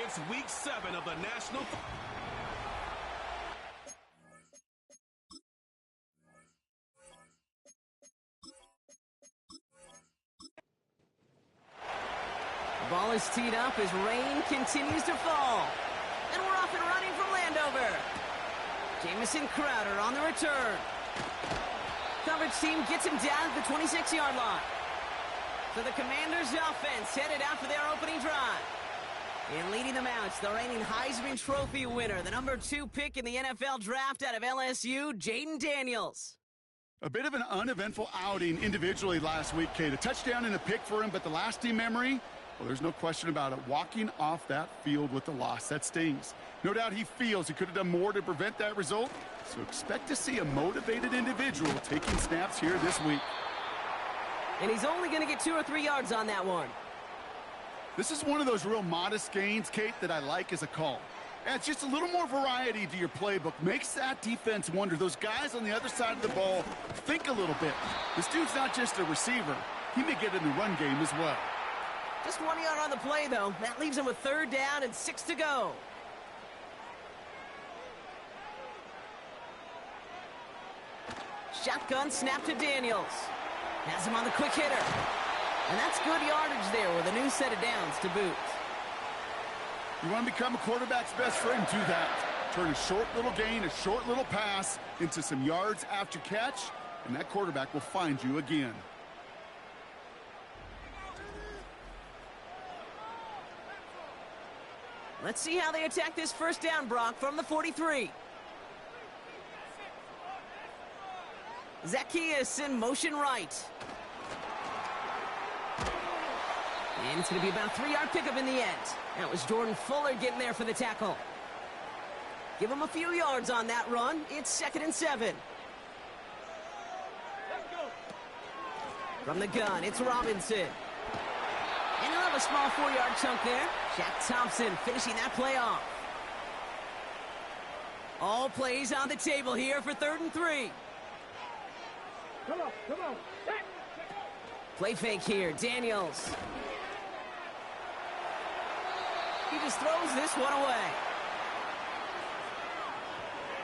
It's Week 7 of the National The ball is teed up as rain continues to fall. And we're off and running from Landover. Jamison Crowder on the return. Coverage team gets him down at the 26-yard line. So the Commanders' offense headed out for their opening drive. And leading them out, the reigning Heisman Trophy winner, the number 2 pick in the NFL draft out of LSU, Jaden Daniels. A bit of an uneventful outing individually last week, Kate. A touchdown and a pick for him, but the lasting memory, well, there's no question about it. Walking off that field with the loss, that stings. No doubt he feels he could have done more to prevent that result, so expect to see a motivated individual taking snaps here this week. And he's only going to get 2 or 3 yards on that one. This is one of those real modest gains, Kate, that I like as a call. Adds just a little more variety to your playbook. Makes that defense wonder. Those guys on the other side of the ball think a little bit. This dude's not just a receiver. He may get in the run game as well. Just 1 yard on the play, though. That leaves him with 3rd down and 6 to go. Shotgun snap to Daniels. Has him on the quick hitter. And that's good yardage there with a new set of downs to boot. You want to become a quarterback's best friend, do that. Turn a short little gain, a short little pass into some yards after catch, and that quarterback will find you again. Let's see how they attack this first down, Brock, from the 43. Zacchaeus in motion right. And it's going to be about a 3-yard pickup in the end. That was Jordan Fuller getting there for the tackle. Give him a few yards on that run. It's 2nd and 7. From the gun, it's Robinson. And he'll have a small 4-yard chunk there. Shaq Thompson finishing that play off. All plays on the table here for 3rd and 3. Come on. Play fake here, Daniels. He just throws this one away.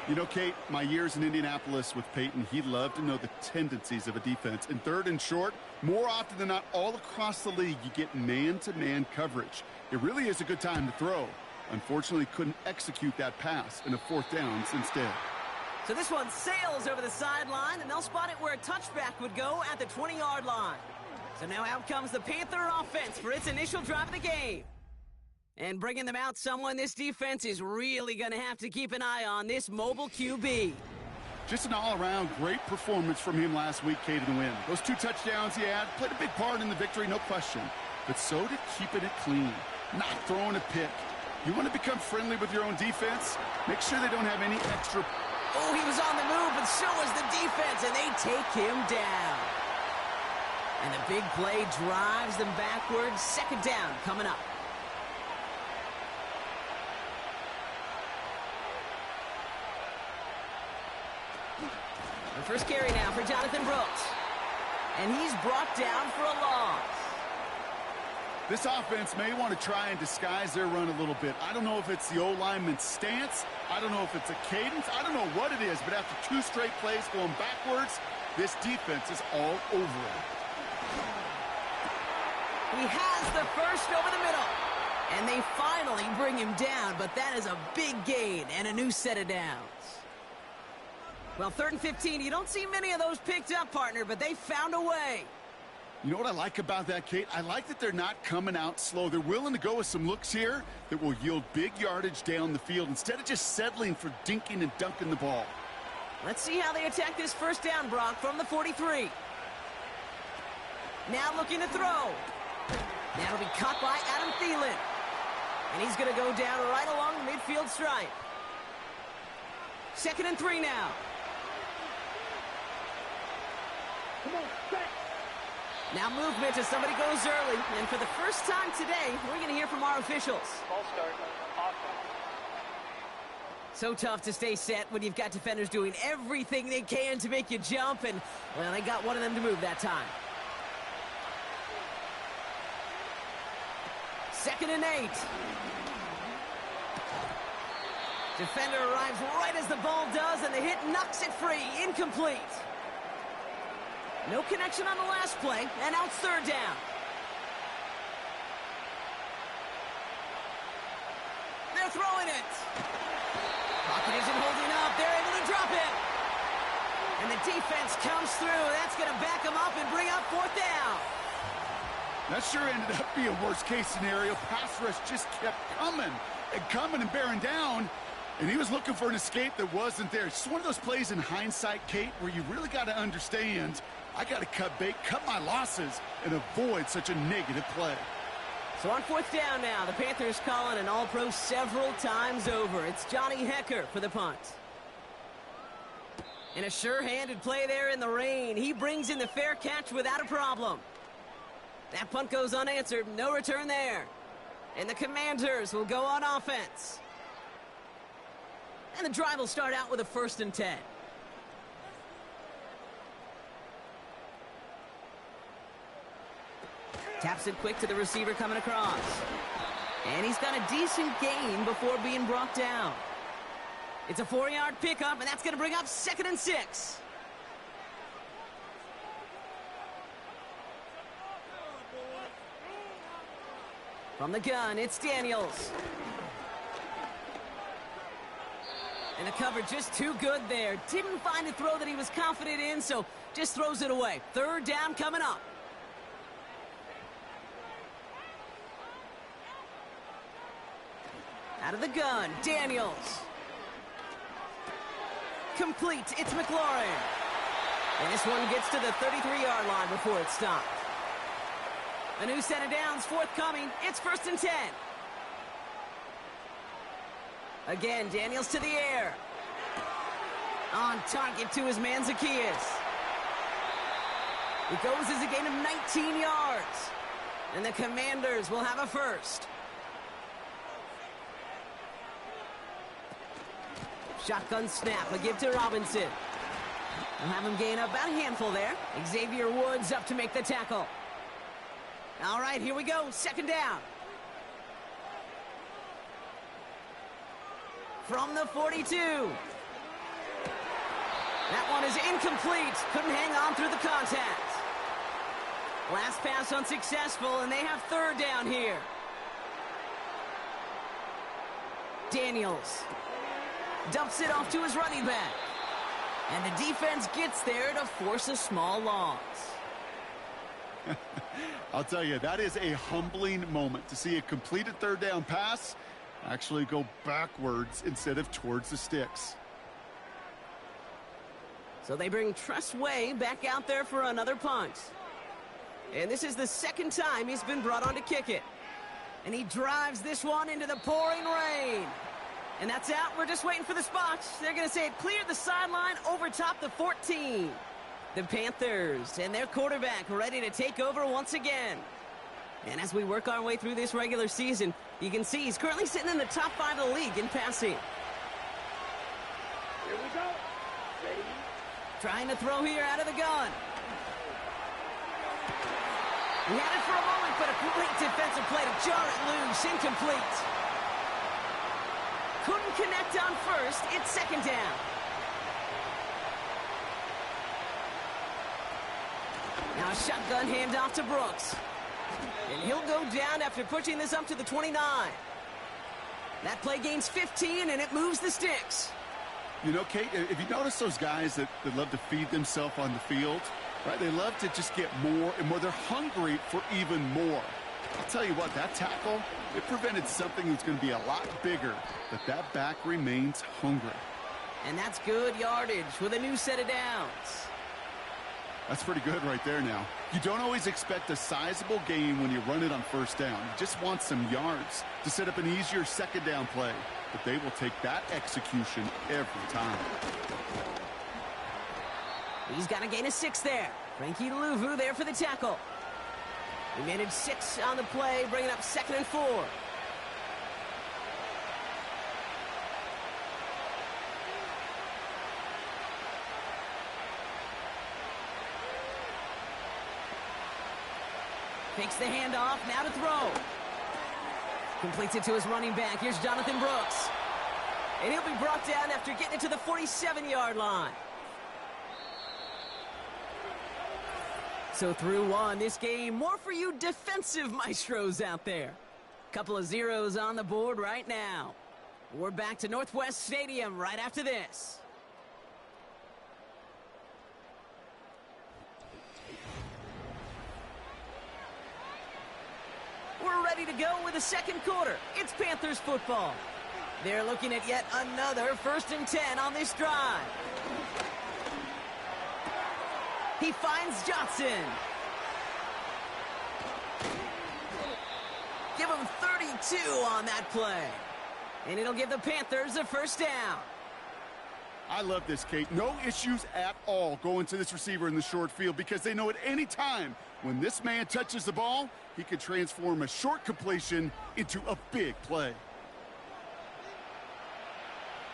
You know, Kate, my years in Indianapolis with Peyton, he loved to know the tendencies of a defense. In 3rd and short, more often than not, all across the league, you get man-to-man coverage. It really is a good time to throw. Unfortunately, couldn't execute that pass in a 4th down instead. So this one sails over the sideline, and they'll spot it where a touchback would go at the 20-yard line. So now out comes the Panther offense for its initial drive of the game. And bringing them out, someone this defense is really going to have to keep an eye on, this mobile QB. Just an all-around great performance from him last week, Kate, in the win. Those 2 touchdowns he had played a big part in the victory, no question. But so did keeping it clean, not throwing a pick. You want to become friendly with your own defense? Make sure they don't have any extra... Oh, he was on the move, but so was the defense, and they take him down. And the big play drives them backwards. 2nd down coming up. The first carry now for Jonathan Brooks. And he's brought down for a loss. This offense may want to try and disguise their run a little bit. I don't know if it's the O-lineman's stance. I don't know if it's a cadence. I don't know what it is, but after 2 straight plays going backwards, this defense is all over it. He has the first over the middle. And they finally bring him down, but that is a big gain and a new set of downs. Well, 3rd and 15, you don't see many of those picked up, partner, but they found a way. You know what I like about that, Kate? I like that they're not coming out slow. They're willing to go with some looks here that will yield big yardage down the field instead of just settling for dinking and dunking the ball. Let's see how they attack this first down, Brock, from the 43. Now looking to throw. That'll be caught by Adam Thielen. And he's going to go down right along the midfield stripe. 2nd and 3 now. Come on, back. Now movement as somebody goes early. And for the first time today, we're going to hear from our officials. Ball start. Offense. So tough to stay set when you've got defenders doing everything they can to make you jump. And, well, they got one of them to move that time. 2nd and 8. Defender arrives right as the ball does, and the hit knocks it free. Incomplete. No connection on the last play, and now it's third down. They're throwing it. Pocket isn't holding up. They're able to drop it. And the defense comes through. That's going to back them up and bring up fourth down. That sure ended up being a worst-case scenario. Pass rush just kept coming and bearing down. And he was looking for an escape that wasn't there. It's just one of those plays in hindsight, Kate, where you really got to understand, I got to cut bait, cut my losses, and avoid such a negative play. So on fourth down now, the Panthers calling an all-pro several times over. It's Johnny Hecker for the punt. And a sure-handed play there in the rain. He brings in the fair catch without a problem. That punt goes unanswered. No return there. And the Commanders will go on offense. And the drive will start out with a 1st and 10. Taps it quick to the receiver coming across. And he's got a decent gain before being brought down. It's a 4-yard pickup, and that's going to bring up 2nd and 6. From the gun, it's Daniels. And the cover just too good there. Didn't find a throw that he was confident in, so just throws it away. Third down coming up. Out of the gun, Daniels. Complete, it's McLaurin. And this one gets to the 33-yard line before it's stopped. A new set of downs forthcoming. It's 1st and 10. Again, Daniels to the air. On target to his man, Zacchaeus. It goes as a gain of 19 yards. And the Commanders will have a first. Shotgun snap, a give to Robinson. We'll have him gain up about a handful there. Xavier Woods up to make the tackle. All right, here we go, 2nd down. From the 42. That one is incomplete. Couldn't hang on through the contact. Last pass unsuccessful, and they have 3rd down here. Daniels dumps it off to his running back. And the defense gets there to force a small loss. I'll tell you, that is a humbling moment to see a completed 3rd down pass actually go backwards instead of towards the sticks. So they bring Tress Way back out there for another punt. And this is the 2nd time he's been brought on to kick it. And he drives this one into the pouring rain. And that's out. We're just waiting for the spot. They're going to say it cleared the sideline over top the 14. The Panthers and their quarterback ready to take over once again. And as we work our way through this regular season, you can see he's currently sitting in the top 5 of the league in passing. Here we go. Ready? Trying to throw here out of the gun. He had it for a moment, but a great defensive play to jar it loose. Incomplete. Couldn't connect on first. It's 2nd down. Now a shotgun handoff to Brooks. And he'll go down after pushing this up to the 29. That play gains 15, and it moves the sticks. You know, Kate, if you notice those guys that love to feed themselves on the field, right? They love to just get more and more. They're hungry for even more. I'll tell you what, that tackle, it prevented something that's going to be a lot bigger, but that back remains hungry. And that's good yardage with a new set of downs. That's pretty good right there now. You don't always expect a sizable gain when you run it on 1st down. You just want some yards to set up an easier 2nd down play. But they will take that execution every time. He's got a gain of 6 there. Frankie Luvu there for the tackle. He managed 6 on the play, bringing up 2nd and 4. Takes the handoff, now to throw. Completes it to his running back. Here's Jonathan Brooks. And he'll be brought down after getting it to the 47-yard line. So through one, this game, more for you defensive maestros out there. Couple of zeros on the board right now. We're back to Northwest Stadium right after this. We're ready to go with the second quarter. It's Panthers football. They're looking at yet another 1st and 10 on this drive. He finds Johnson. Give him 32 on that play. And it'll give the Panthers a 1st down. I love this, Kate. No issues at all going to this receiver in the short field because they know at any time when this man touches the ball, he could transform a short completion into a big play.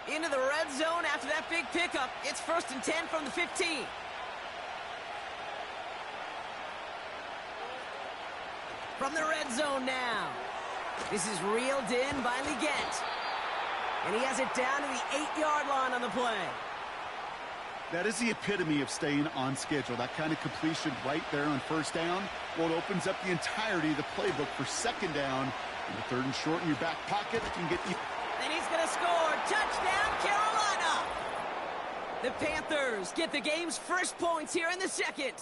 Into the red zone after that big pickup. It's 1st and 10 from the 15. From the red zone now. This is reeled in by Leggett. And he has it down to the 8-yard line on the play. That is the epitome of staying on schedule. That kind of completion right there on 1st down. Well, it opens up the entirety of the playbook for 2nd down. And the 3rd and short in your back pocket can get you. And he's going to score. Touchdown, Carolina! The Panthers get the game's first points here in the second.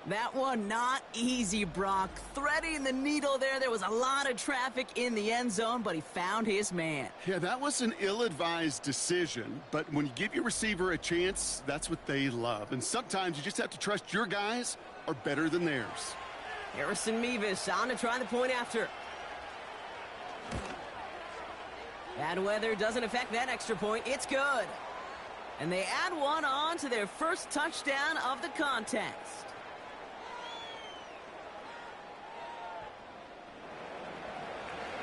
That one not easy, Brock. Threading the needle there. There was a lot of traffic in the end zone, but he found his man. Yeah, that was an ill-advised decision, but when you give your receiver a chance, that's what they love. And sometimes you just have to trust your guys are better than theirs. Harrison Mevis on to try the point after. Bad weather doesn't affect that extra point. It's good. And they add one on to their first touchdown of the contest.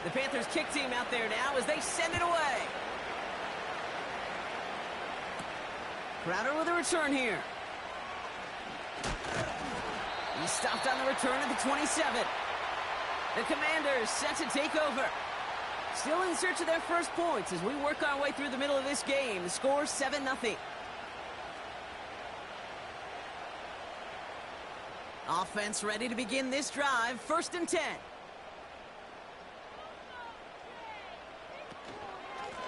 The Panthers kick team out there now as they send it away. Crowder with a return here. He's stopped on the return at the 27. The Commanders set to take over. Still in search of their first points as we work our way through the middle of this game. The score 7-0. Offense ready to begin this drive. 1st and 10.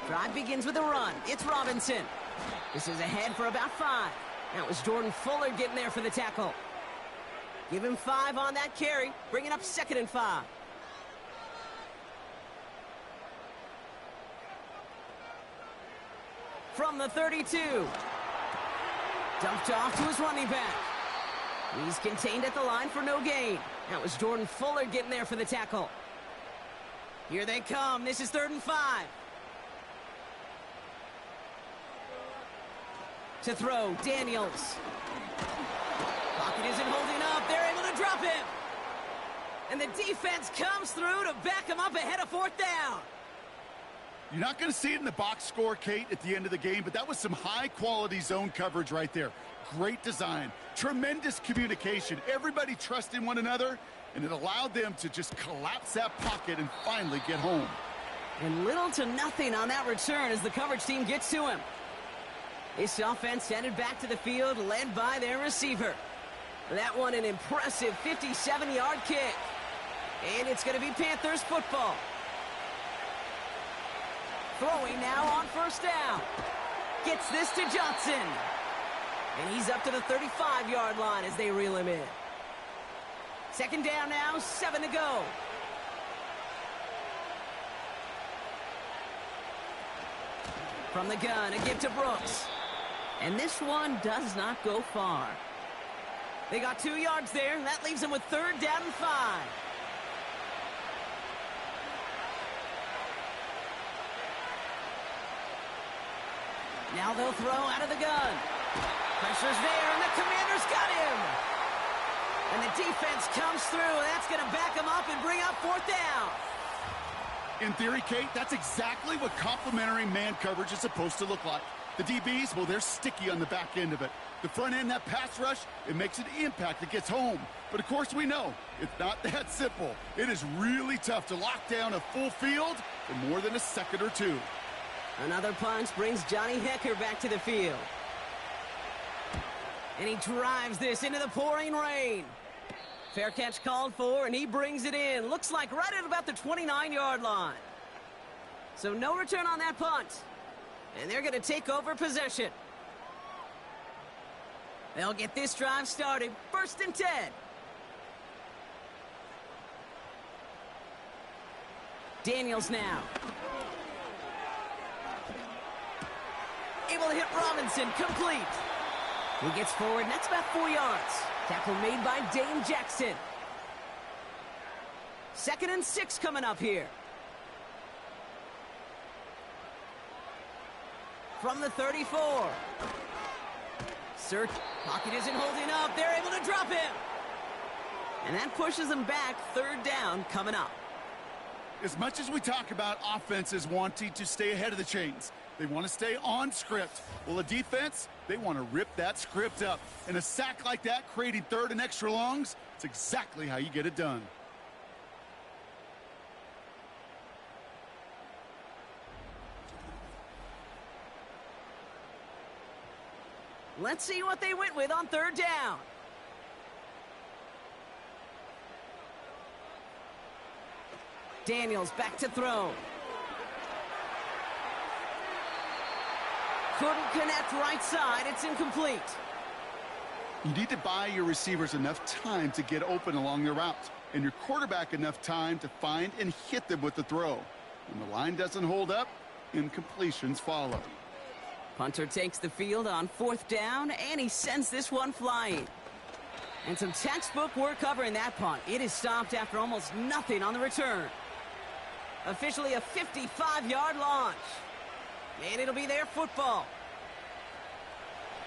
Drive begins with a run. It's Robinson. This is ahead for about 5. That was Jordan Fuller getting there for the tackle. Give him 5 on that carry. Bringing up 2nd and 5. From the 32. Dumped off to his running back. He's contained at the line for no gain. That was Jordan Fuller getting there for the tackle. Here they come. This is 3rd and 5. To throw, Daniels. Pocket isn't holding up. They're able to drop him. And the defense comes through to back him up ahead of 4th down. You're not going to see it in the box score, Kate, at the end of the game, but that was some high-quality zone coverage right there. Great design. Tremendous communication. Everybody trusting one another, and it allowed them to just collapse that pocket and finally get home. And little to nothing on that return as the coverage team gets to him. This offense headed back to the field, led by their receiver. That one an impressive 57-yard kick. And it's going to be Panthers football. Throwing now on 1st down. Gets this to Johnson. And he's up to the 35-yard line as they reel him in. 2nd down now, 7 to go. From the gun, a give to Brooks. And this one does not go far. They got 2 yards there. That leaves them with 3rd down and 5. Now they'll throw out of the gun. Pressure's there, and the Commanders got him. And the defense comes through, and that's going to back them up and bring up 4th down. In theory, Kate, that's exactly what complementary man coverage is supposed to look like. The DBs, well, they're sticky on the back end of it. The front end, that pass rush, it makes an impact. It gets home. But, of course, we know it's not that simple. It is really tough to lock down a full field for more than a second or two. Another punch brings Johnny Hecker back to the field. And he drives this into the pouring rain. Fair catch called for, and he brings it in. Looks like right at about the 29-yard line. So no return on that punt. And they're going to take over possession. They'll get this drive started. 1st and 10. Daniels now. Able to hit Robinson. Complete. He gets forward, and that's about 4 yards. Tackle made by Dane Jackson. 2nd and 6 coming up here. From the 34. Search. Pocket isn't holding up. They're able to drop him. And that pushes them back. 3rd down coming up. As much as we talk about offenses wanting to stay ahead of the chains, they want to stay on script. Well, the defense, they want to rip that script up. And a sack like that, creating 3rd and extra longs, it's exactly how you get it done. Let's see what they went with on 3rd down. Daniels back to throw. Couldn't connect right side. It's incomplete. You need to buy your receivers enough time to get open along their route, and your quarterback enough time to find and hit them with the throw. When the line doesn't hold up, incompletions follow. Punter takes the field on 4th down, and he sends this one flying. And some textbook work covering that punt. It is stopped after almost nothing on the return. Officially a 55-yard launch. And it'll be their football.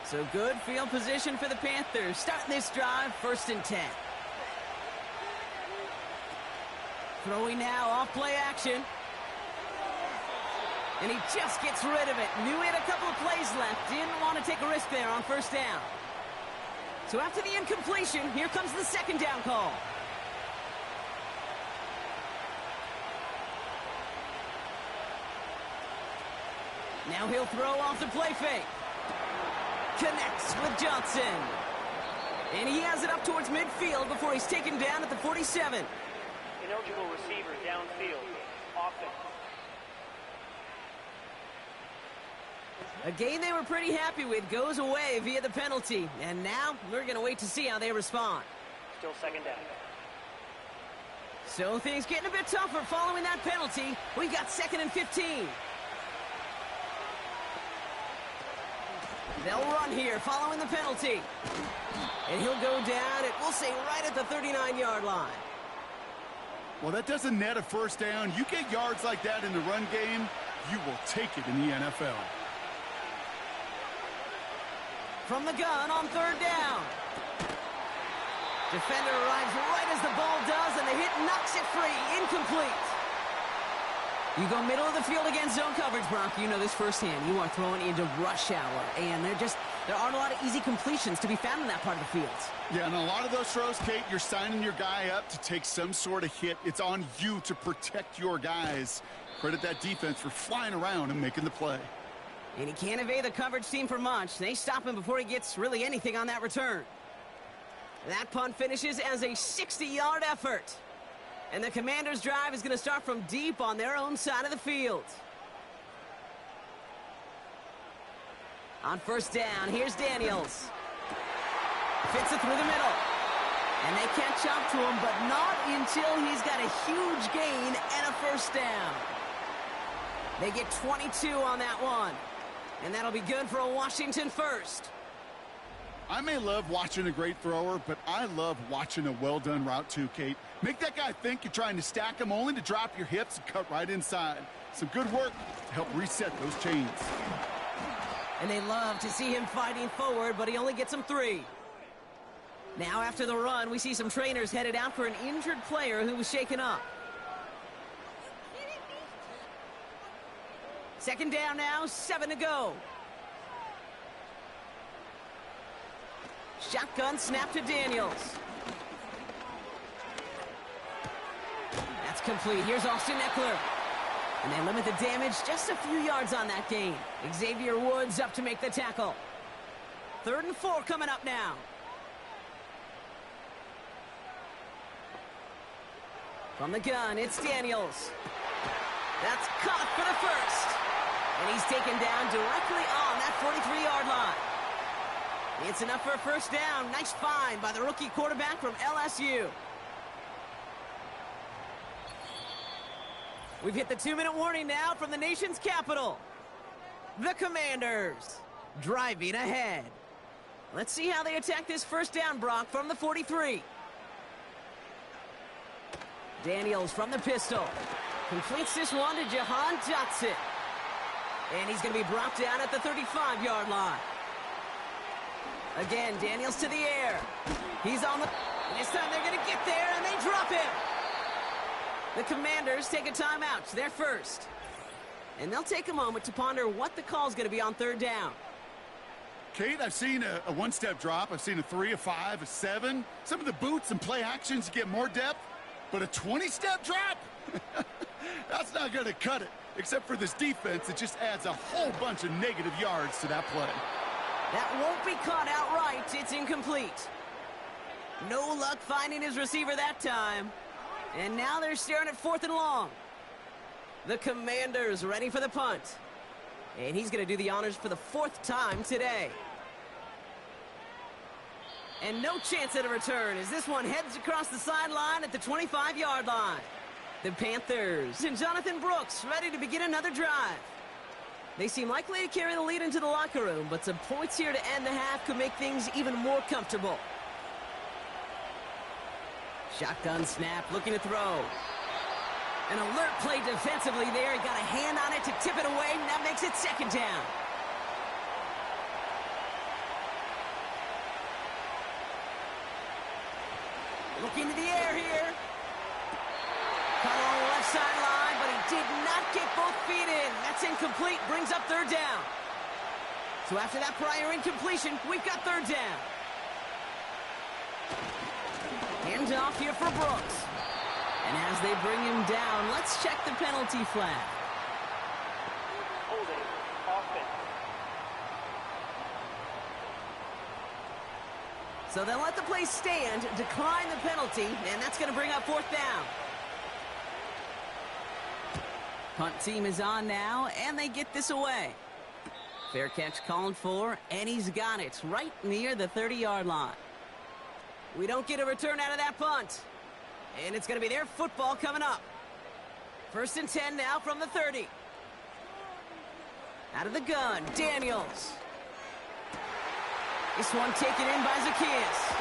So good field position for the Panthers. Starting this drive, 1st and 10. Throwing now, off play action. And he just gets rid of it. Knew he had a couple of plays left. Didn't want to take a risk there on 1st down. So after the incompletion, here comes the 2nd down call. Now he'll throw off the play fake. Connects with Johnson. And he has it up towards midfield before he's taken down at the 47. Ineligible receiver downfield. Offense. A game they were pretty happy with goes away via the penalty. And now we're going to wait to see how they respond. Still 2nd down. So things getting a bit tougher following that penalty. We've got 2nd and 15. They'll run here following the penalty. And he'll go down, we'll say right at the 39-yard line. Well, that doesn't net a 1st down. You get yards like that in the run game, you will take it in the NFL. From the gun on 3rd down. Defender arrives right as the ball does, and the hit knocks it free. Incomplete. You go middle of the field against zone coverage, Brock. You know this firsthand. You are throwing into rush hour, and there aren't a lot of easy completions to be found in that part of the field. Yeah, and a lot of those throws, Kate, you're signing your guy up to take some sort of hit. It's on you to protect your guys. Credit that defense for flying around and making the play. And he can't evade the coverage team for much. They stop him before he gets really anything on that return. That punt finishes as a 60-yard effort. And the Commanders' drive is going to start from deep on their own side of the field. On 1st down, here's Daniels. Fits it through the middle. And they catch up to him, but not until he's got a huge gain and a 1st down. They get 22 on that one. And that'll be good for a Washington 1st. I may love watching a great thrower, but I love watching a well-done route too, Kate. Make that guy think you're trying to stack him only to drop your hips and cut right inside. Some good work to help reset those chains. And they love to see him fighting forward, but he only gets them 3. Now after the run, we see some trainers headed out for an injured player who was shaken up. 2nd down now, 7 to go. Shotgun snap to Daniels. That's complete. Here's Austin Eckler. And they limit the damage just a few yards on that gain. Xavier Woods up to make the tackle. 3rd and 4 coming up now. From the gun, it's Daniels. That's caught for the first. And he's taken down directly on that 43-yard line. It's enough for a first down. Nice find by the rookie quarterback from LSU. We've hit the 2-minute warning now from the nation's capital. The Commanders driving ahead. Let's see how they attack this first down, Brock, from the 43. Daniels from the pistol. Completes this one to Jahan Johnson. And he's going to be brought down at the 35-yard line. Again, Daniels to the air. He's on the... This time they're going to get there, and they drop him. The Commanders take a timeout. They're first. And they'll take a moment to ponder what the call's going to be on 3rd down. Kate, I've seen a one-step drop. I've seen a 3, a 5, a 7. Some of the boots and play actions get more depth. But a 20-step drop? That's not going to cut it. Except for this defense, it just adds a whole bunch of negative yards to that play. That won't be caught outright. It's incomplete. No luck finding his receiver that time. And now they're staring at 4th and long. The Commanders ready for the punt. And he's going to do the honors for the 4th time today. And no chance at a return as this one heads across the sideline at the 25-yard line. The Panthers and Jonathan Brooks ready to begin another drive. They seem likely to carry the lead into the locker room, but some points here to end the half could make things even more comfortable. Shotgun snap, looking to throw. An alert play defensively there. He got a hand on it to tip it away, and that makes it 2nd down. Looking to the air here. Caught along the left sideline, but he did not get both feet in. That's incomplete, brings up 3rd down. So after that prior incompletion, we've got 3rd down. Hand off here for Brooks. And as they bring him down, let's check the penalty flag. Holding offense. So they'll let the play stand, decline the penalty, and that's going to bring up 4th down. Punt team is on now, and they get this away. Fair catch called for, and he's got it right near the 30-yard line. We don't get a return out of that punt. And it's going to be their football coming up. 1st and 10 now from the 30. Out of the gun, Daniels. This one taken in by Zacchaeus.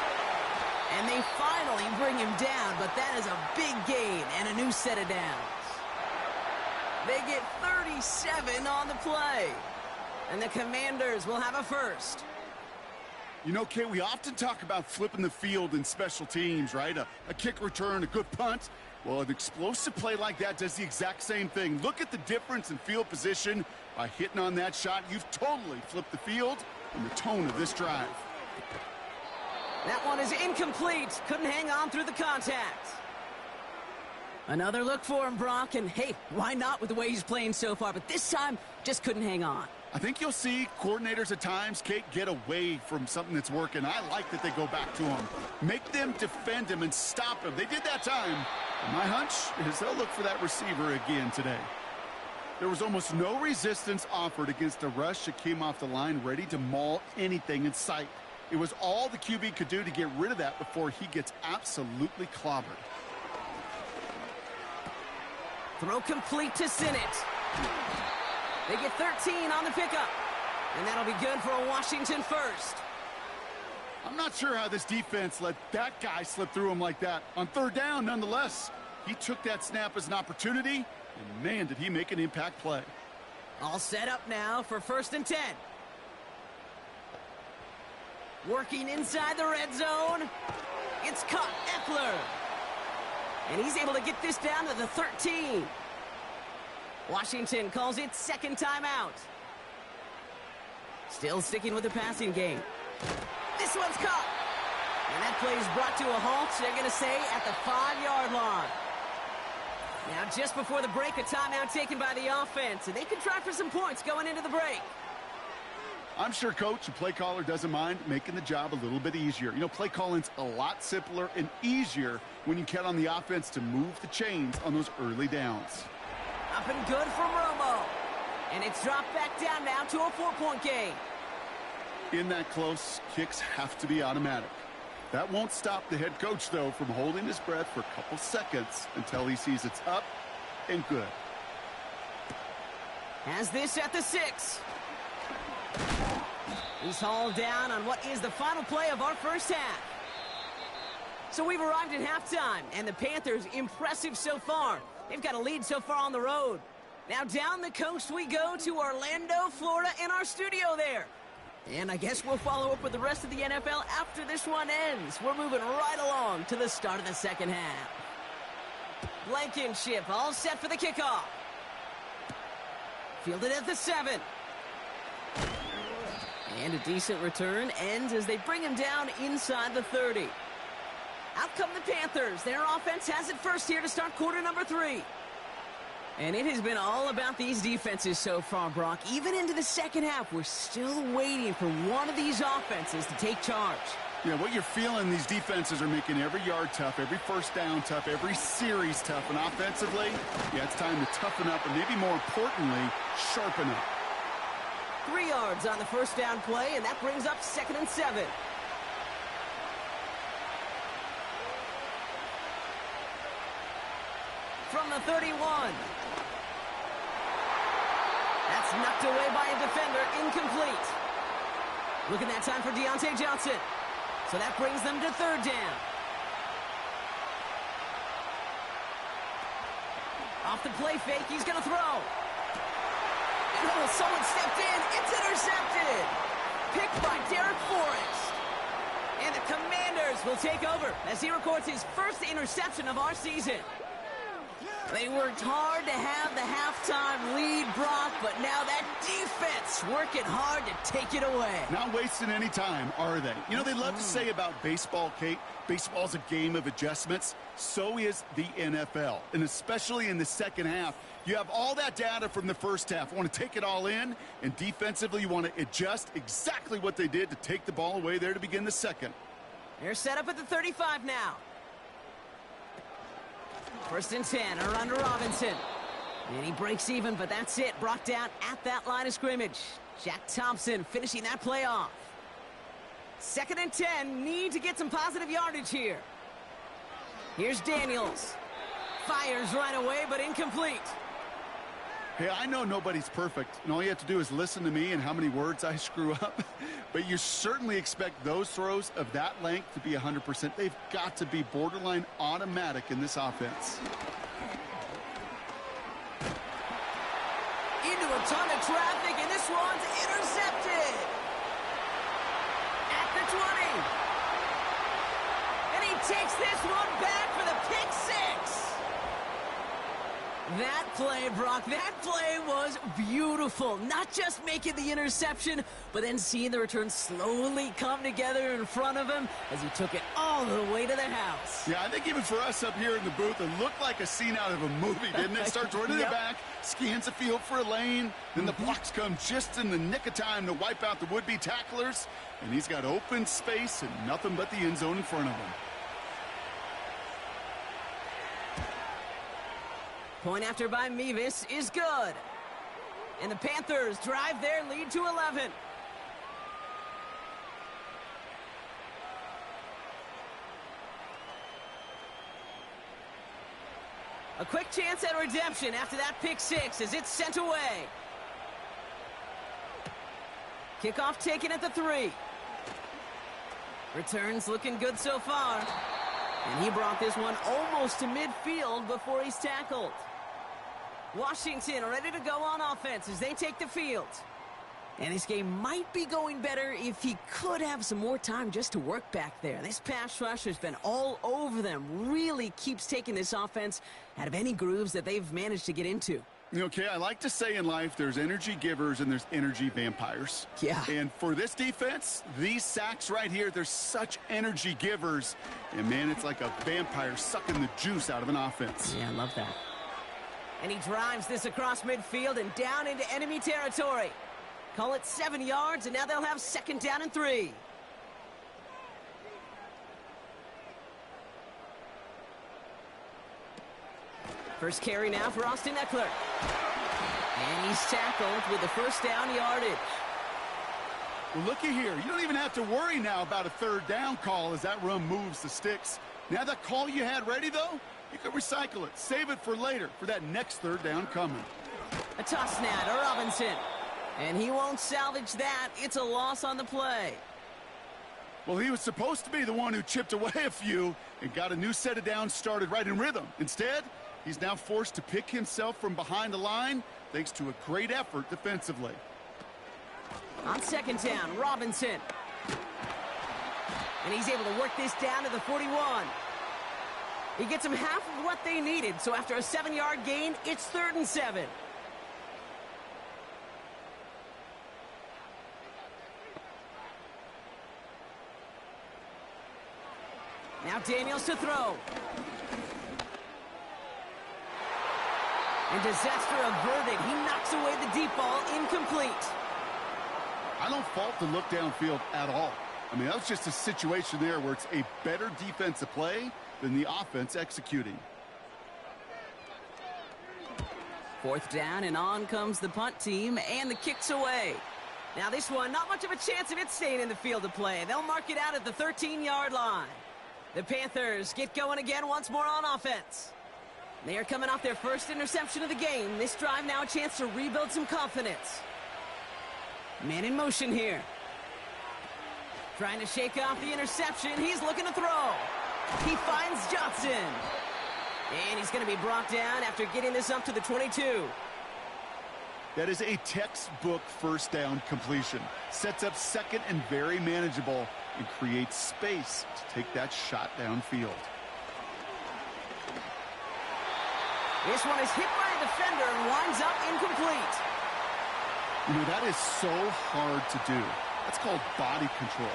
And they finally bring him down, but that is a big gain and a new set of downs. They get 37 on the play. And the Commanders will have a first. You know, Kate, we often talk about flipping the field in special teams, right? A kick return, a good punt. Well, an explosive play like that does the exact same thing. Look at the difference in field position. By hitting on that shot, you've totally flipped the field and the tone of this drive. That one is incomplete. Couldn't hang on through the contact. Another look for him, Brock, and hey, why not with the way he's playing so far? But this time, just couldn't hang on. I think you'll see coordinators at times, Kate, get away from something that's working. I like that they go back to him. Make them defend him and stop him. They did that time. And my hunch is they'll look for that receiver again today. There was almost no resistance offered against a rush that came off the line ready to maul anything in sight. It was all the QB could do to get rid of that before he gets absolutely clobbered. Throw complete to Sinnott. They get 13 on the pickup. And that'll be good for a Washington first. I'm not sure how this defense let that guy slip through him like that. On 3rd down, nonetheless, he took that snap as an opportunity, and man, did he make an impact play. All set up now for 1st and 10. Working inside the red zone. It's caught, Eckler. And he's able to get this down to the 13. Washington calls it 2nd timeout. Still sticking with the passing game. This one's caught. And that play is brought to a halt, they're going to say, at the 5-yard line. Now, just before the break, a timeout taken by the offense, and they could try for some points going into the break. I'm sure coach and play caller doesn't mind making the job a little bit easier. You know, play calling's a lot simpler and easier when you count on the offense to move the chains on those early downs. Up and good from Romo. And it's dropped back down now to a 4-point game. In that close, kicks have to be automatic. That won't stop the head coach, though, from holding his breath for a couple seconds until he sees it's up and good. Has this at the 6. He's hauled down on what is the final play of our first half. So we've arrived at halftime, and the Panthers impressive so far. They've got a lead so far on the road. Now down the coast we go to Orlando, Florida, in our studio there. And I guess we'll follow up with the rest of the NFL after this one ends. We're moving right along to the start of the second half. Blankenship all set for the kickoff. Fielded at the 7. And a decent return ends as they bring him down inside the 30. Out come the Panthers. Their offense has it first here to start quarter number 3. And it has been all about these defenses so far, Brock. Even into the second half, we're still waiting for one of these offenses to take charge. Yeah, what you're feeling, these defenses are making every yard tough, every first down tough, every series tough. And offensively, yeah, it's time to toughen up and maybe more importantly, sharpen up. 3 yards on the first down play, and that brings up 2nd and 7. From the 31. That's knocked away by a defender, incomplete. Looking that time for Deontay Johnson. So that brings them to 3rd down. Off the play fake, he's going to throw. Oh, someone stepped in. It's intercepted. Picked by Derek Forrest. And the Commanders will take over as he records his first interception of our season. They worked hard to have the halftime lead, Brock, but now that defense working hard to take it away. Not wasting any time, are they? You know, they love to say about baseball, Kate, baseball's a game of adjustments. So is the NFL, and especially in the second half. You have all that data from the first half. You want to take it all in, and defensively you want to adjust exactly what they did to take the ball away there to begin the second. They're set up at the 35 now. 1st and 10, around to Robinson. And he breaks even, but that's it. Brought down at that line of scrimmage. Jack Thompson finishing that play off. 2nd and 10, need to get some positive yardage here. Here's Daniels. Fires right away, but incomplete. Hey, I know nobody's perfect, and all you have to do is listen to me and how many words I screw up. But you certainly expect those throws of that length to be 100%. They've got to be borderline automatic in this offense. Into a ton of traffic, and this one's intercepted. At the 20. And he takes this one back for the pick 6. That play, Brock, that play was beautiful. Not just making the interception, but then seeing the return slowly come together in front of him as he took it all the way to the house. Yeah, I think even for us up here in the booth, it looked like a scene out of a movie, didn't it? Starts running it back, scans the field for a lane, then the blocks come just in the nick of time to wipe out the would-be tacklers, and he's got open space and nothing but the end zone in front of him. Point after by Mevis is good. And the Panthers drive their lead to 11. A quick chance at redemption after that pick 6 as it's sent away. Kickoff taken at the 3. Returns looking good so far. And he brought this one almost to midfield before he's tackled. Washington ready to go on offense as they take the field. And this game might be going better if he could have some more time just to work back there. This pass rush has been all over them. Really keeps taking this offense out of any grooves that they've managed to get into. Okay, I like to say in life there's energy givers and there's energy vampires. Yeah. And for this defense, these sacks right here, they're such energy givers. And, man, it's like a vampire sucking the juice out of an offense. Yeah, I love that. And he drives this across midfield and down into enemy territory. Call it 7 yards, and now they'll have 2nd down and 3. First carry now for Austin Eckler. And he's tackled with the 1st down yardage. Well, looky here. You don't even have to worry now about a 3rd down call as that run moves the sticks. Now that call you had ready, though, you can recycle it. Save it for later for that next 3rd down coming. A toss now to Robinson. And he won't salvage that. It's a loss on the play. Well, he was supposed to be the one who chipped away a few and got a new set of downs started right in rhythm. Instead, he's now forced to pick himself from behind the line thanks to a great effort defensively. On 2nd down, Robinson. And he's able to work this down to the 41. He gets them half of what they needed, so after a 7-yard gain, it's 3rd and 7. Now Daniels to throw. And disaster averted. He knocks away the deep ball, incomplete. I don't fault the look downfield at all. I mean, that was just a situation there where it's a better defensive play than the offense executing. 4th down, and on comes the punt team, and the kick's away. Now this one, not much of a chance of it staying in the field of play. They'll mark it out at the 13-yard line. The Panthers get going again once more on offense. They are coming off their 1st interception of the game. This drive now a chance to rebuild some confidence. Man in motion here. Trying to shake off the interception. He's looking to throw. He finds Johnson. And he's going to be brought down after getting this up to the 22. That is a textbook 1st down completion. Sets up 2nd and very manageable and creates space to take that shot downfield. This one is hit by a defender and winds up incomplete. You know, that is so hard to do. That's called body control.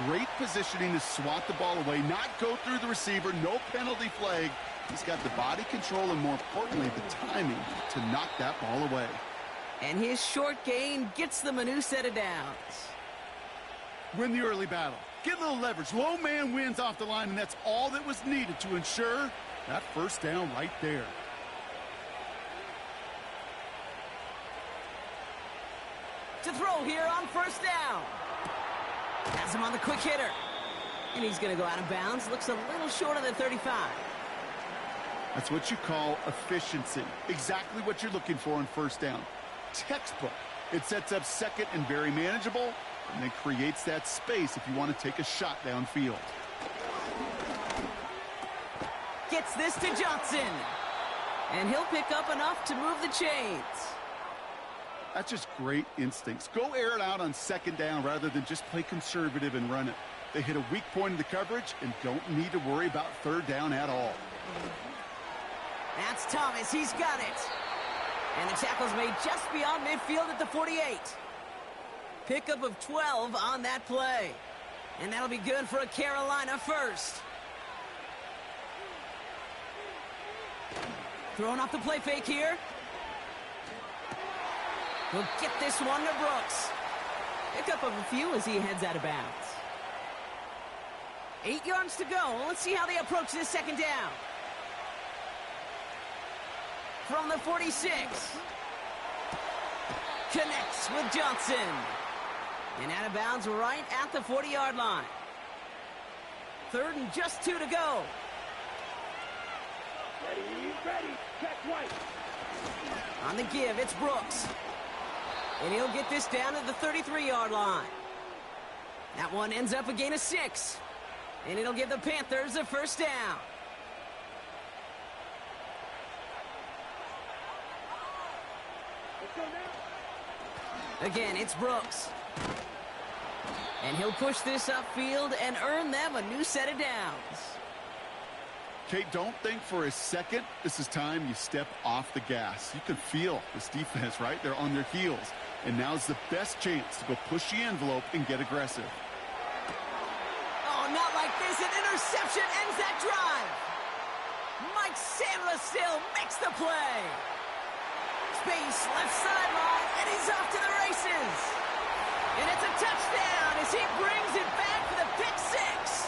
Great positioning to swat the ball away, not go through the receiver, no penalty flag. He's got the body control and, more importantly, the timing to knock that ball away. And his short gain gets them a new set of downs. Win the early battle. Get a little leverage. Low man wins off the line, and that's all that was needed to ensure that 1st down right there. To throw here on 1st down. Has him on the quick hitter. And he's going to go out of bounds. Looks a little short of the 35. That's what you call efficiency. Exactly what you're looking for on 1st down. Textbook. It sets up 2nd and very manageable, and then creates that space if you want to take a shot downfield. Gets this to Johnson. And he'll pick up enough to move the chains. That's just great instincts. Go air it out on 2nd down rather than just play conservative and run it. They hit a weak point in the coverage and don't need to worry about 3rd down at all. That's Thomas. He's got it. And the tackle's made just beyond midfield at the 48. Pickup of 12 on that play. And that'll be good for a Carolina 1st. Throwing off the play fake here. He'll get this one to Brooks. Pickup of a few as he heads out of bounds. 8 yards to go. Let's see how they approach this 2nd down. From the 46. Connects with Johnson. And out of bounds right at the 40-yard line. 3rd and just 2 to go. Ready, check right. On the give, it's Brooks. And he'll get this down to the 33-yard line. That one ends up a gain of 6. And it'll give the Panthers a 1st down. Again, it's Brooks. And he'll push this upfield and earn them a new set of downs. Kate, don't think for a second this is time you step off the gas. You can feel this defense, right? They're on their heels. And now's the best chance to go push the envelope and get aggressive. Oh, not like this. An interception ends that drive. Mike Sandler still makes the play. Space, left sideline, and he's off to the races. And it's a touchdown as he brings it back for the pick six.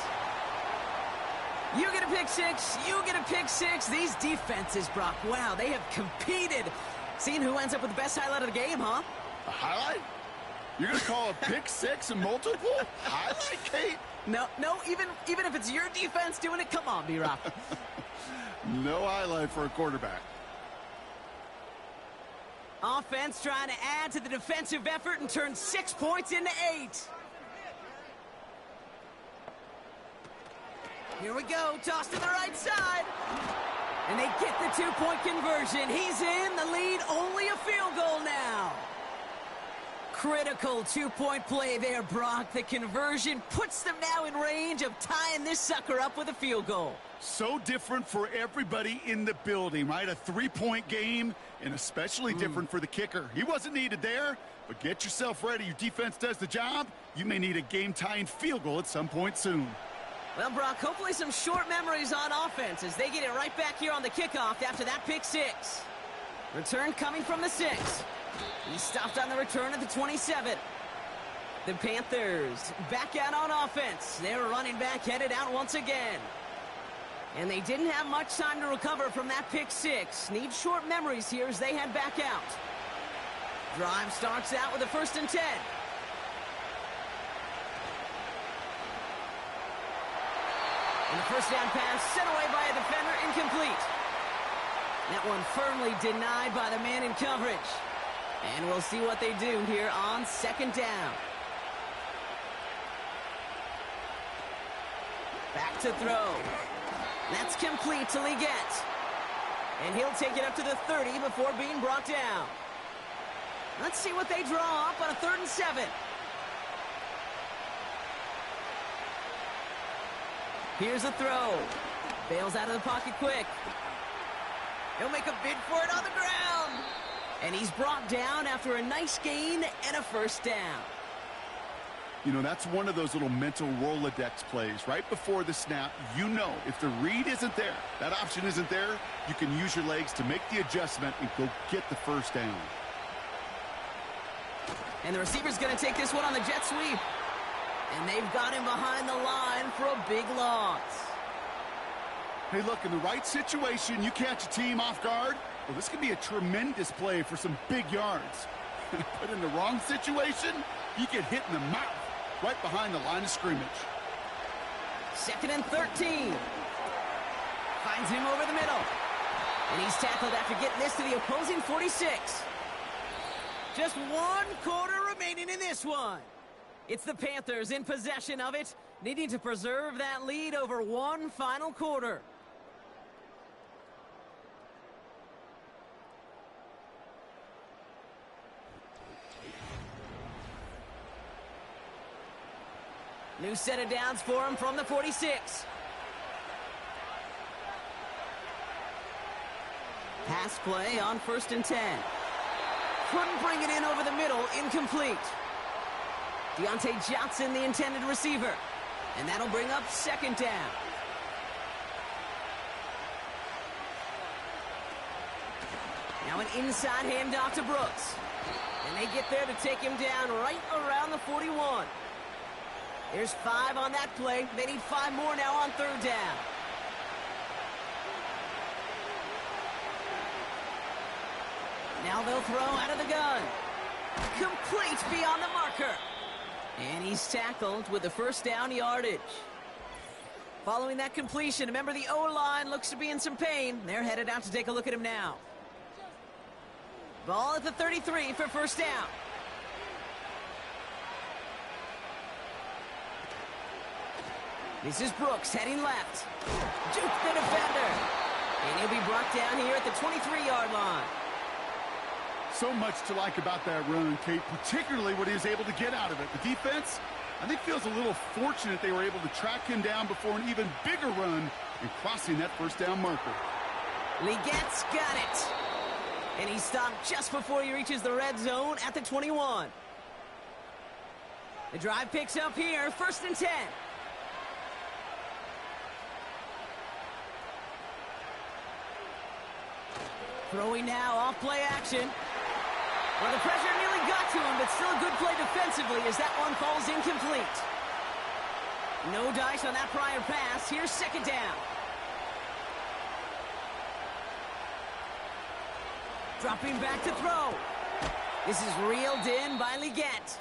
You get a pick six, you get a pick six. These defenses, Brock, wow, they have competed. Seeing who ends up with the best highlight of the game, huh? A highlight? You're going to call a pick six a multiple highlight, Kate? No, even if it's your defense doing it, come on, B-Rock. No highlight for a quarterback. Offense trying to add to the defensive effort and turn 6 points into 8. Here we go, toss to the right side. And they get the 2-point conversion. He's in the lead, only a field goal now. Critical 2-point play there, Brock. The conversion puts them now in range of tying this sucker up with a field goal. So different for everybody in the building, right? A 3-point game, and especially different for the kicker. He wasn't needed there, but get yourself ready. Your defense does the job. You may need a game-tying field goal at some point soon. Well, Brock, hopefully some short memories on offense as they get it right back here on the kickoff after that pick six. Return coming from the 6. He stopped on the return at the 27. The Panthers back out on offense. Their running back headed out once again. And they didn't have much time to recover from that pick six. Need short memories here as they head back out. Drive starts out with a 1st and 10. And the first down pass sent away by a defender, incomplete. That one firmly denied by the man in coverage. And we'll see what they do here on 2nd down. Back to throw. That's complete to Leggett. And he'll take it up to the 30 before being brought down. Let's see what they draw up on a 3rd and 7. Here's a throw. Bails out of the pocket quick. He'll make a bid for it on the ground. And he's brought down after a nice gain and a 1st down. You know, that's one of those little mental Rolodex plays. Right before the snap, you know if the read isn't there, that option isn't there, you can use your legs to make the adjustment and go get the 1st down. And the receiver's going to take this one on the jet sweep. And they've got him behind the line for a big loss. Hey, look, in the right situation, you catch a team off guard. Well, this could be a tremendous play for some big yards. But in the wrong situation, you get hit in the mouth right behind the line of scrimmage. 2nd and 13. Finds him over the middle. And he's tackled after getting this to the opposing 46. Just 1 quarter remaining in this one. It's the Panthers in possession of it, needing to preserve that lead over 1 final quarter. New set of downs for him from the 46. Pass play on 1st and 10. Couldn't bring it in over the middle, incomplete. Deontay Johnson, the intended receiver. And that'll bring up 2nd down. Now an inside handoff to Brooks. And they get there to take him down right around the 41. There's 5 on that play. They need 5 more now on 3rd down. Now they'll throw out of the gun. Complete beyond the marker. And he's tackled with the 1st down yardage. Following that completion, a member of the O-line looks to be in some pain. They're headed out to take a look at him now. Ball at the 33 for 1st down. This is Brooks heading left. Juke the defender. And he'll be brought down here at the 23-yard line. So much to like about that run, Kate, particularly what he was able to get out of it. The defense, I think, feels a little fortunate they were able to track him down before an even bigger run and crossing that 1st down marker. Leggett's got it. And he stopped just before he reaches the red zone at the 21. The drive picks up here, 1st and 10. Throwing now, off play action. Well, the pressure nearly got to him, but still a good play defensively as that one falls incomplete. No dice on that prior pass. Here's second down. Dropping back to throw. This is reeled in by Liggett.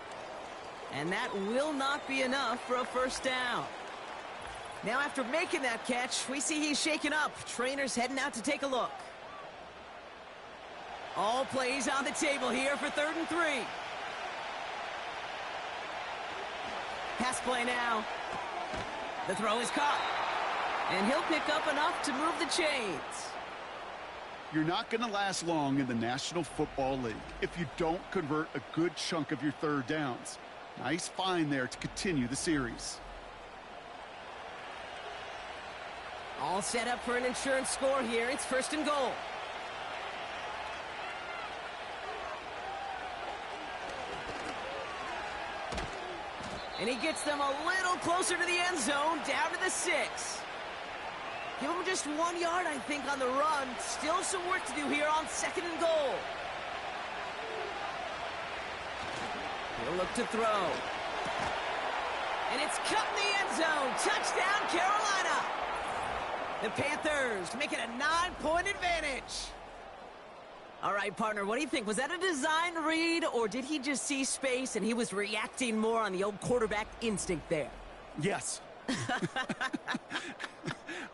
And that will not be enough for a first down. Now after making that catch, we see he's shaken up. Trainer's heading out to take a look. All plays on the table here for 3rd and 3. Pass play now. The throw is caught. And he'll pick up enough to move the chains. You're not going to last long in the National Football League if you don't convert a good chunk of your third downs. Nice find there to continue the series. All set up for an insurance score here. It's 1st and goal. And he gets them a little closer to the end zone, down to the 6. Give him just 1 yard, I think, on the run. Still some work to do here on 2nd and goal. He'll look to throw. And it's cut in the end zone. Touchdown, Carolina. The Panthers make it a 9-point advantage. All right, partner, what do you think? Was that a design read, or did he just see space and he was reacting more on the old quarterback instinct there? Yes.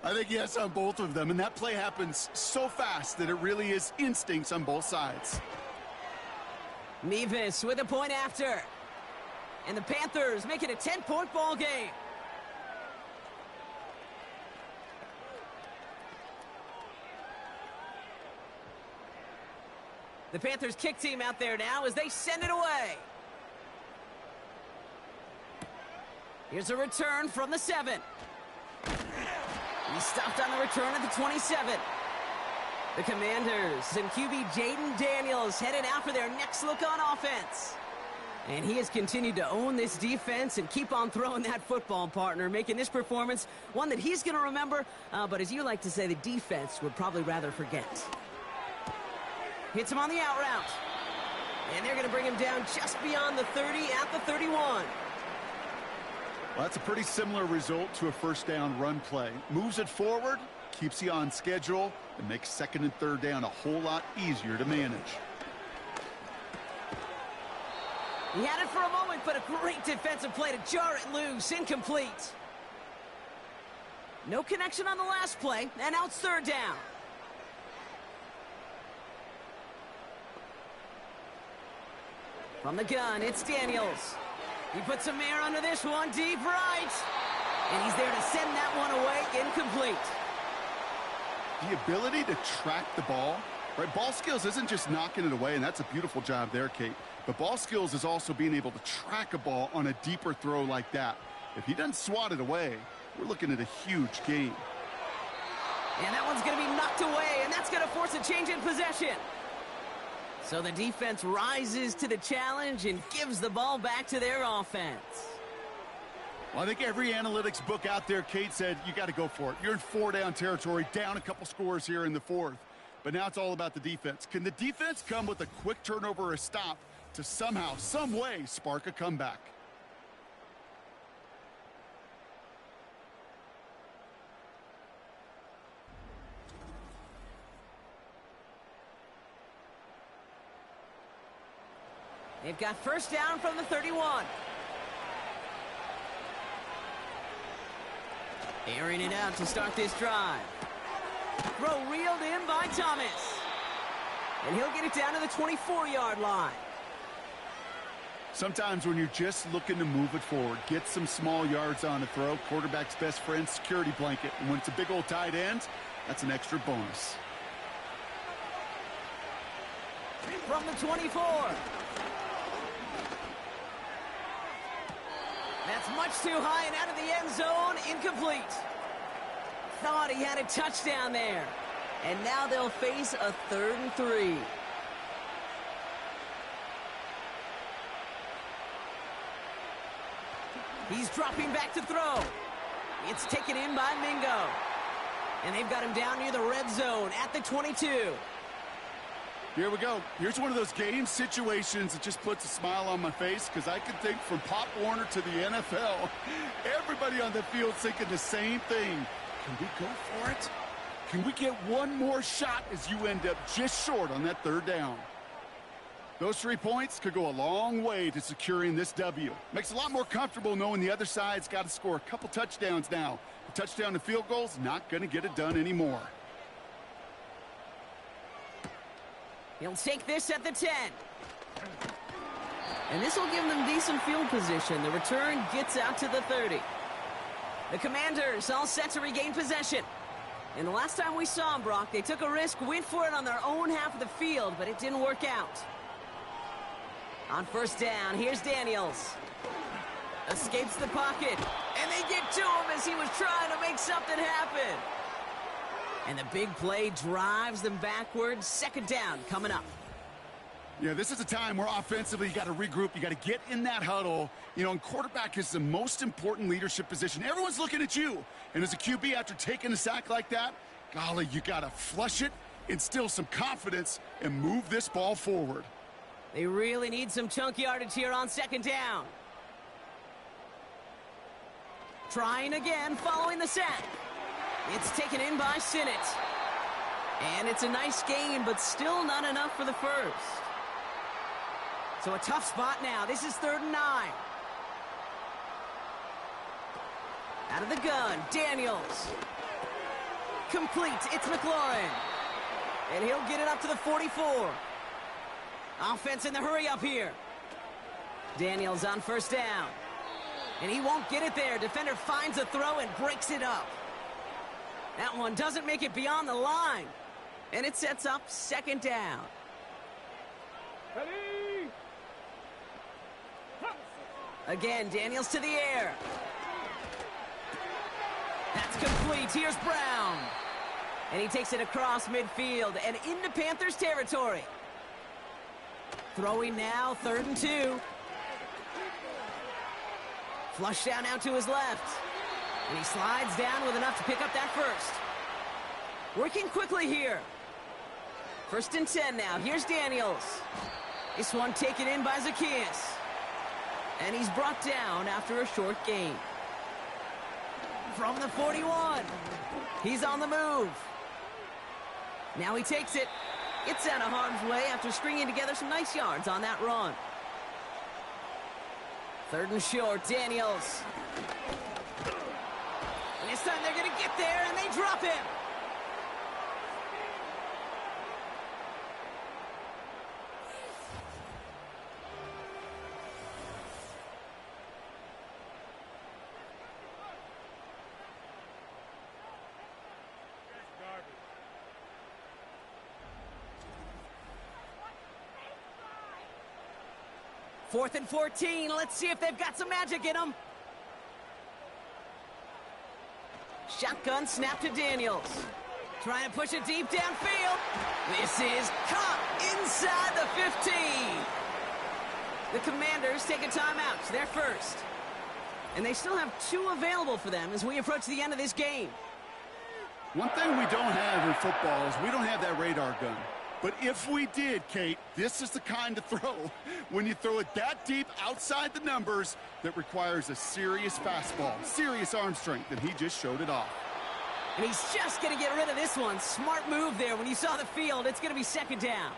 I think yes on both of them, and that play happens so fast that it really is instincts on both sides. Nevis with a point after. And the Panthers make it a 10-point ball game. The Panthers kick team out there now as they send it away. Here's a return from the 7. He stopped on the return at the 27. The Commanders and QB Jaden Daniels headed out for their next look on offense. And he has continued to own this defense and keep on throwing that football, partner, making this performance one that he's going to remember, but as you like to say, the defense would probably rather forget. Hits him on the out route. And they're going to bring him down just beyond the 30 at the 31. Well, that's a pretty similar result to a first down run play. Moves it forward, keeps you on schedule, and makes 2nd and 3rd down a whole lot easier to manage. He had it for a moment, but a great defensive play to jar it loose. Incomplete. No connection on the last play, and now it's 3rd down. From the gun, it's Daniels. He puts some air under this one, deep right. And he's there to send that one away, incomplete. The ability to track the ball, right? Ball skills isn't just knocking it away, and that's a beautiful job there, Kate. But ball skills is also being able to track a ball on a deeper throw like that. If he doesn't swat it away, we're looking at a huge gain. And that one's going to be knocked away, and that's going to force a change in possession. So the defense rises to the challenge and gives the ball back to their offense. Well, I think every analytics book out there, Kate, said you got to go for it. You're in 4-down territory, down a couple scores here in the 4th. But now it's all about the defense. Can the defense come with a quick turnover or a stop to somehow, some way, spark a comeback? They've got first down from the 31. Airing it out to start this drive. Throw reeled in by Thomas. And he'll get it down to the 24-yard line. Sometimes when you're just looking to move it forward, get some small yards on a throw, quarterback's best friend, security blanket. And when it's a big old tight end, that's an extra bonus. From the 24. That's much too high and out of the end zone. Incomplete. Thought he had a touchdown there. And now they'll face a 3rd and 3. He's dropping back to throw. It's taken in by Mingo. And they've got him down near the red zone at the 22. Here we go. Here's one of those game situations that just puts a smile on my face, because I can think from Pop Warner to the NFL, everybody on the field thinking the same thing. Can we go for it? Can we get one more shot as you end up just short on that third down? Those 3 points could go a long way to securing this W. Makes it a lot more comfortable knowing the other side's got to score a couple touchdowns now. A touchdown to field goal's not going to get it done anymore. He'll take this at the 10. And this will give them decent field position. The return gets out to the 30. The Commanders all set to regain possession. And the last time we saw them, Brock, they took a risk, went for it on their own half of the field, but it didn't work out. On first down, here's Daniels. Escapes the pocket, and they get to him as he was trying to make something happen. And the big play drives them backwards. Second down coming up. Yeah, this is a time where offensively you got to regroup. You got to get in that huddle. You know, and quarterback is the most important leadership position. Everyone's looking at you. And as a QB, after taking a sack like that, golly, you got to flush it, instill some confidence, and move this ball forward. They really need some chunk yardage here on second down. Trying again following the sack. It's taken in by Sinnott. And it's a nice gain, but still not enough for the first. So a tough spot now. This is 3rd and 9. Out of the gun, Daniels. Complete, it's McLaurin. And he'll get it up to the 44. Offense in the hurry up here. Daniels on first down. And he won't get it there. Defender finds a throw and breaks it up. That one doesn't make it beyond the line. And it sets up second down. Ready? Again, Daniels to the air. That's complete. Here's Brown. And he takes it across midfield and into Panthers territory. Throwing now, 3rd and 2. Flush down out to his left. And he slides down with enough to pick up that first. Working quickly here. 1st and 10 now. Here's Daniels. This one taken in by Zacchaeus. And he's brought down after a short gain. From the 41. He's on the move. Now he takes it. It's out of harm's way after stringing together some nice yards on that run. 3rd and short, Daniels. And this time they're going to get there, and they drop him. Fourth and 14. Let's see if they've got some magic in them. Shotgun snap to Daniels. Trying to push it deep downfield. This is caught inside the 15. The Commanders take a timeout. They're first. And they still have 2 available for them as we approach the end of this game. One thing we don't have in football is we don't have that radar gun. But if we did, Kate, this is the kind of throw, when you throw it that deep outside the numbers, that requires a serious fastball, serious arm strength, and he just showed it off. And he's just going to get rid of this one. Smart move there. When you saw the field, it's going to be second down.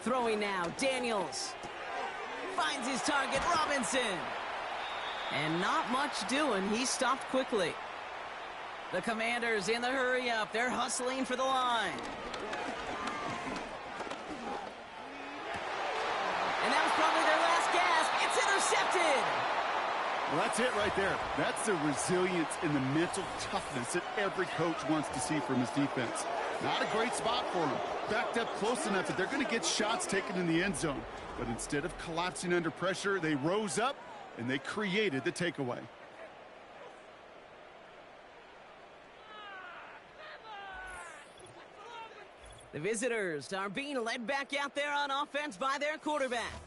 Throwing now, Daniels. Finds his target, Robinson. And not much doing. He stopped quickly. The Commanders in the hurry up. They're hustling for the line. And that was probably their last gasp. It's intercepted. Well, that's it right there. That's the resilience and the mental toughness that every coach wants to see from his defense. Not a great spot for him. Backed up close enough that they're going to get shots taken in the end zone. But instead of collapsing under pressure, they rose up and they created the takeaway. The visitors are being led back out there on offense by their quarterback.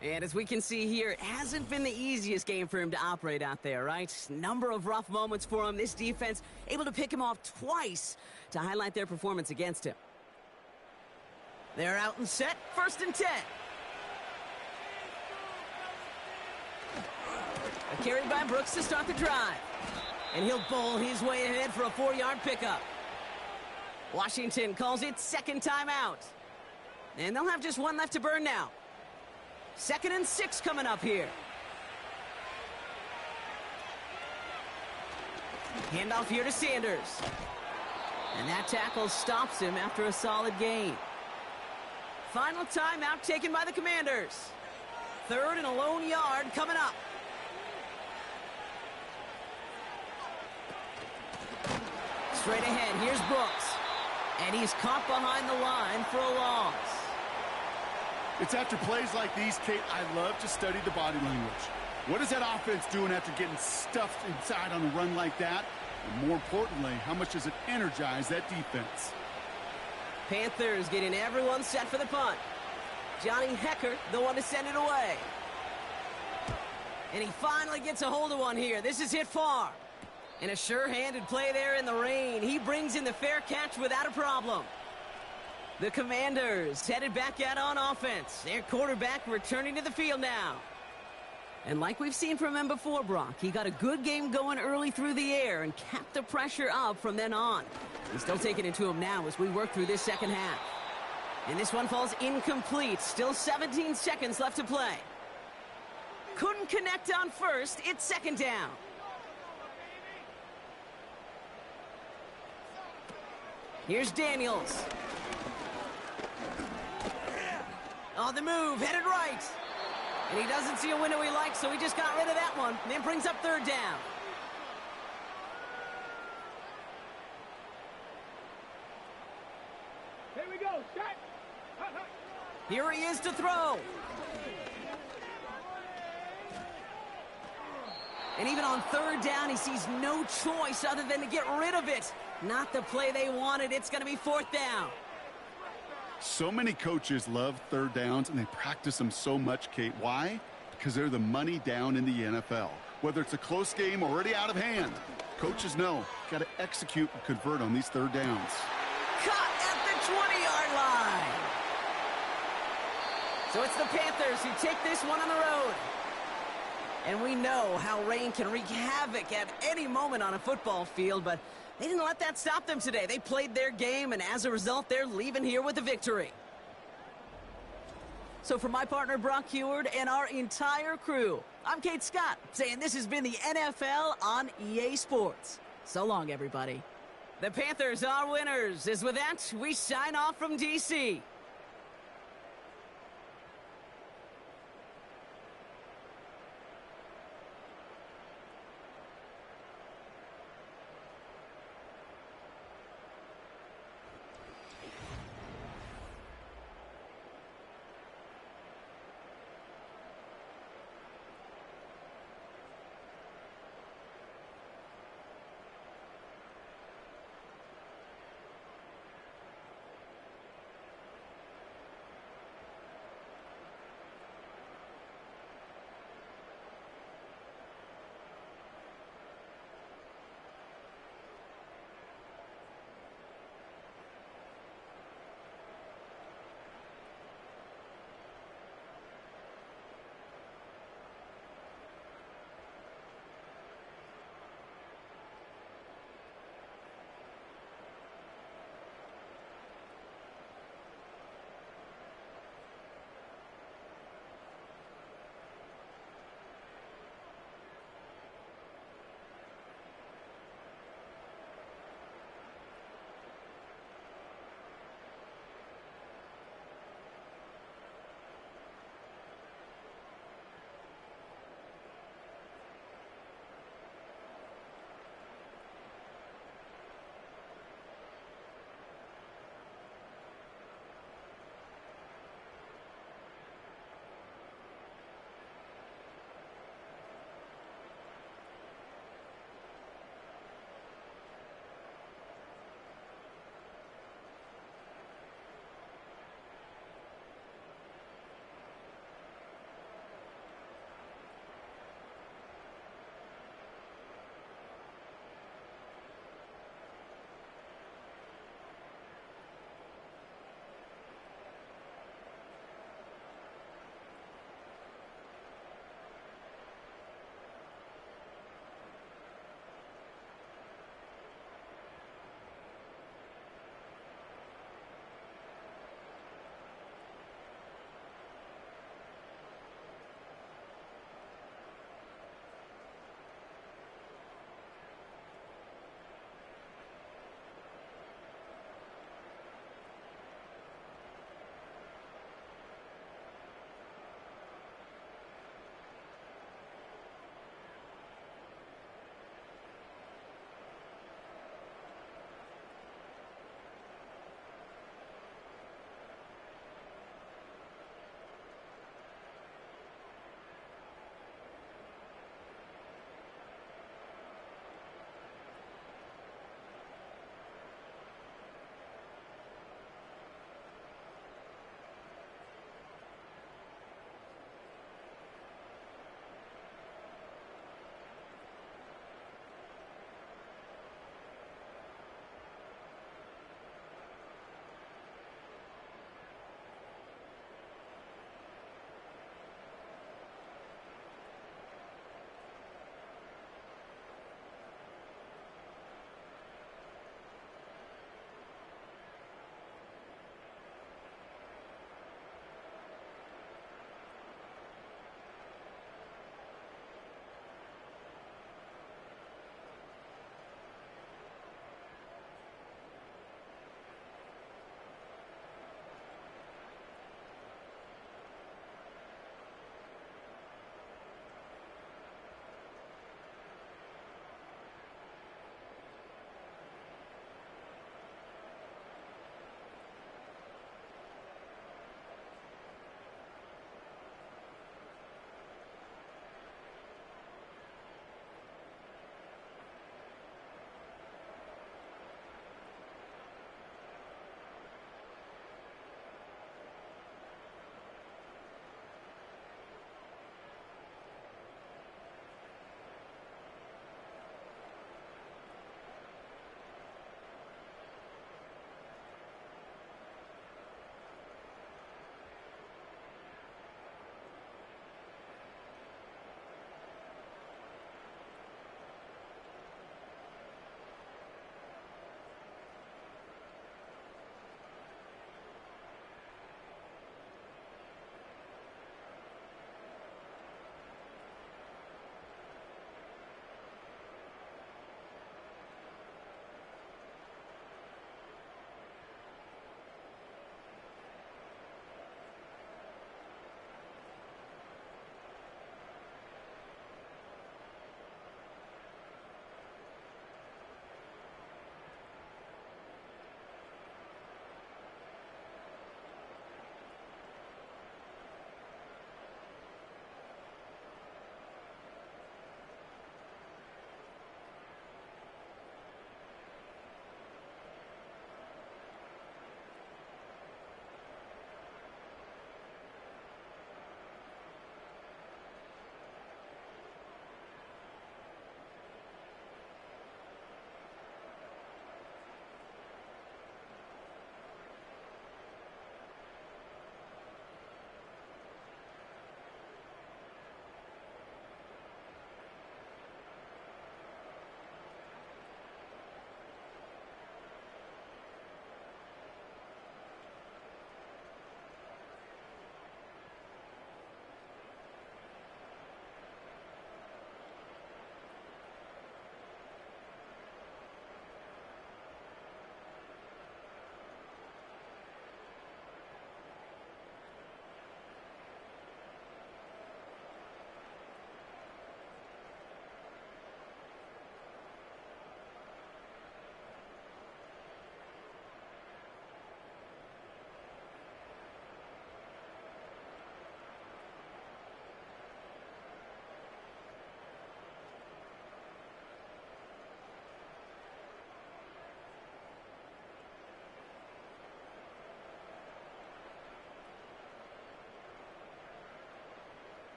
And as we can see here, it hasn't been the easiest game for him to operate out there, right? Number of rough moments for him. This defense able to pick him off twice to highlight their performance against him. They're out and set, 1st and 10. A carry by Brooks to start the drive. And he'll bowl his way ahead for a 4-yard pickup. Washington calls it 2nd timeout. And they'll have just one left to burn now. 2nd and 6 coming up here. Handoff here to Sanders. And that tackle stops him after a solid gain. Final timeout taken by the Commanders. 3rd and a lone yard coming up. Straight ahead, here's Brooks. And he's caught behind the line for a loss. It's after plays like these, Kate, I love to study the body language. What is that offense doing after getting stuffed inside on a run like that? And more importantly, how much does it energize that defense? Panthers getting everyone set for the punt. Johnny Hecker, the one to send it away. And he finally gets a hold of one here. This is hit far. And a sure-handed play there in the rain. He brings in the fair catch without a problem. The Commanders headed back out on offense. Their quarterback returning to the field now. And like we've seen from him before, Brock, he got a good game going early through the air and kept the pressure up from then on. He's still taking it to him now as we work through this second half. And this one falls incomplete. Still 17 seconds left to play. Couldn't connect on first. It's 2nd down. Here's Daniels. On the move, headed right. And he doesn't see a window he likes, so he just got rid of that one. And then brings up 3rd down. Here we go, set. Here he is to throw. And even on 3rd down, he sees no choice other than to get rid of it. Not the play they wanted. It's going to be 4th down. So many coaches love 3rd downs, and they practice them so much, Kate. Why? Because they're the money down in the NFL. Whether it's a close game or already out of hand, coaches know got to execute and convert on these 3rd downs. Caught at the 20-yard line. So it's the Panthers who take this one on the road. And we know how rain can wreak havoc at any moment on a football field, but they didn't let that stop them today. They played their game, and as a result, they're leaving here with a victory. So for my partner, Brock Heward, and our entire crew, I'm Kate Scott, saying this has been the NFL on EA Sports. So long, everybody. The Panthers are winners. As with that, we sign off from D.C.